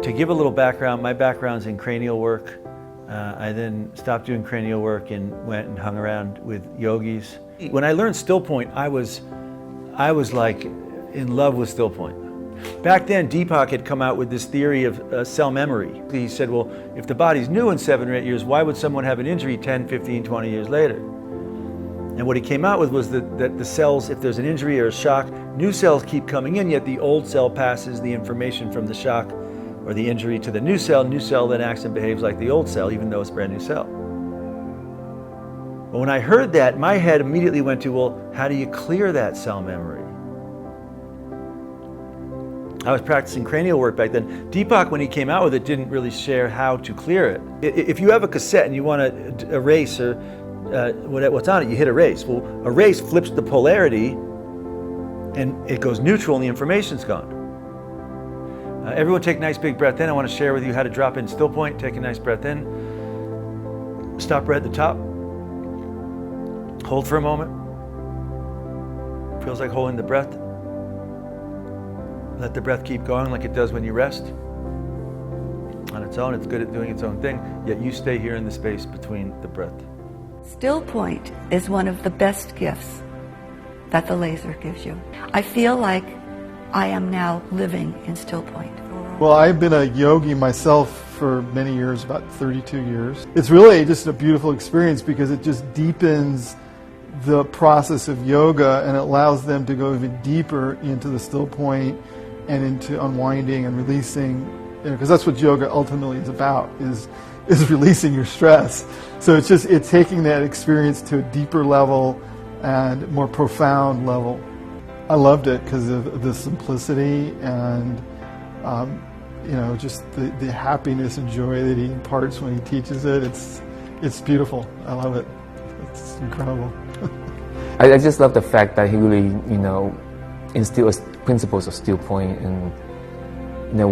to give a little background, my background's in cranial work. I then stopped doing cranial work and went and hung around with yogis. When I learned Stillpoint, I was like in love with Stillpoint. Back then, Deepak had come out with this theory of cell memory. He said, well, if the body's new in 7 or 8 years, why would someone have an injury 10, 15, 20 years later? And what he came out with was that the cells, if there's an injury or a shock, new cells keep coming in, yet the old cell passes the information from the shock or the injury to the new cell then acts and behaves like the old cell, even though it's a brand new cell. But when I heard that, my head immediately went to, well, how do you clear that cell memory? I was practicing cranial work back then. Deepak, when he came out with it, didn't really share how to clear it. If you have a cassette and you want to erase or what's on it, you hit erase. Well, erase flips the polarity and it goes neutral and the information's gone. Everyone take a nice big breath in. I want to share with you how to drop in Stillpoint. Take a nice breath in. Stop right at the top. Hold for a moment. Feels like holding the breath. Let the breath keep going like it does when you rest. On its own, it's good at doing its own thing, yet you stay here in the space between the breath. Stillpoint is one of the best gifts that the laser gives you. I feel like I am now living in Stillpoint. Well, I've been a yogi myself for many years, about 32 years. It's really just a beautiful experience because it just deepens the process of yoga and it allows them to go even deeper into the Stillpoint and into unwinding and releasing, because that's what yoga ultimately is about, is releasing your stress. So it's taking that experience to a deeper level and more profound level. I loved it because of the simplicity and just the happiness and joy that he imparts when he teaches it. It's beautiful. I love it. It's incredible. I just love the fact that he really, instills principles of Stillpoint, and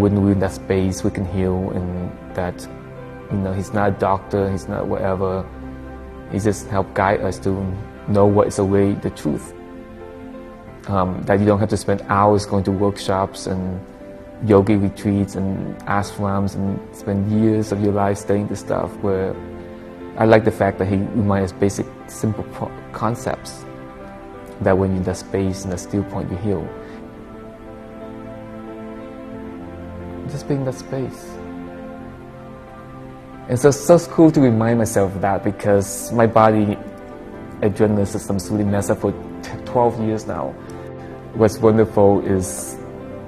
when we're in that space, we can heal, and that, he's not a doctor, he's not whatever. He just helps guide us to know what is the truth. That you don't have to spend hours going to workshops and yogi retreats and ashrams and spend years of your life studying this stuff. Where I like the fact that he reminds us basic, simple concepts. That when you're in that space, in that Stillpoint, you heal. Just being in that space. And so it's so cool to remind myself of that, because my body adrenal system's really messed up for 12 years now. What's wonderful is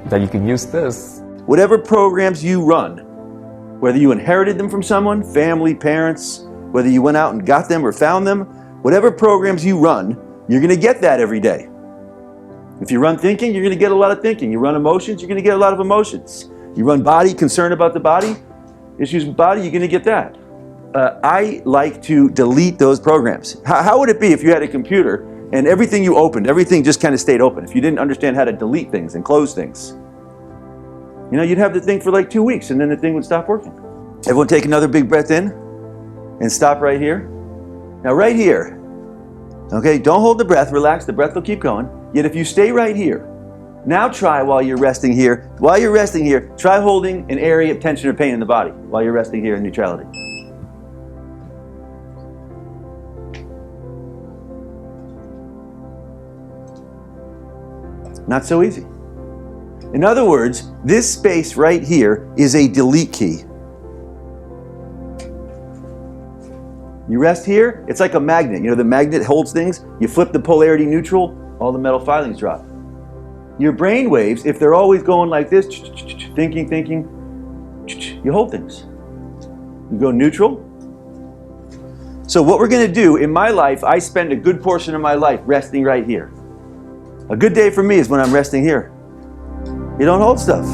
that you can use this. Whatever programs you run, whether you inherited them from someone, family, parents, whether you went out and got them or found them, whatever programs you run, you're going to get that every day. If you run thinking, you're going to get a lot of thinking. You run emotions, you're going to get a lot of emotions. You run body, concern about the body, issues with body, you're going to get that. I like to delete those programs. How would it be if you had a computer and everything you opened, everything just kind of stayed open? If you didn't understand how to delete things and close things, you'd have the thing for like 2 weeks and then the thing would stop working. Everyone take another big breath in and stop right here. Now right here, okay, don't hold the breath, relax, the breath will keep going. Yet if you stay right here, now try while you're resting here, try holding an area of tension or pain in the body while you're resting here in neutrality. Not so easy. In other words, this space right here is a delete key. You rest here, it's like a magnet. The magnet holds things. You flip the polarity neutral, all the metal filings drop. Your brain waves, if they're always going like this, thinking, you hold things. You go neutral. So what we're going to do, in my life, I spend a good portion of my life resting right here. A good day for me is when I'm resting here. You don't hold stuff.